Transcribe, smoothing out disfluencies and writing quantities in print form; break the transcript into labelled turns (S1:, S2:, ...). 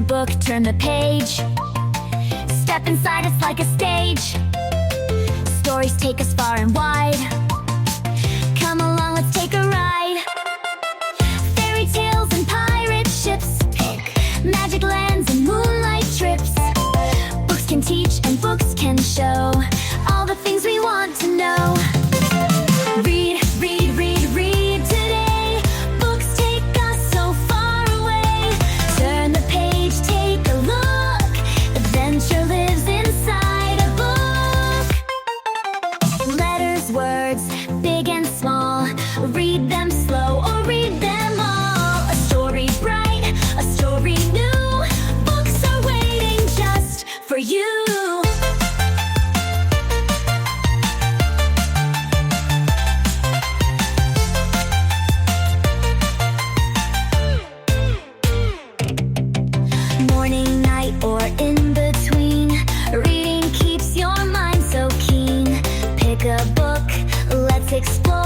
S1: book, turn the page. Step inside, it's like a stage. Stories take us far and wide. Come along, let's take a ride. Fairy tales and pirate ships, magic lands and moonlight trips. Books can teach and books can show all the things we want to know. Read, read, read, read today. Books take us so far away. Turn the page, take a look. Adventure lives inside a book. Letters, words, big and small. Read them slow or read them all. A story bright, a story new. Books are waiting just for you. Morning, night, or in between, reading keeps your mind so keen. Pick a book, let's explore.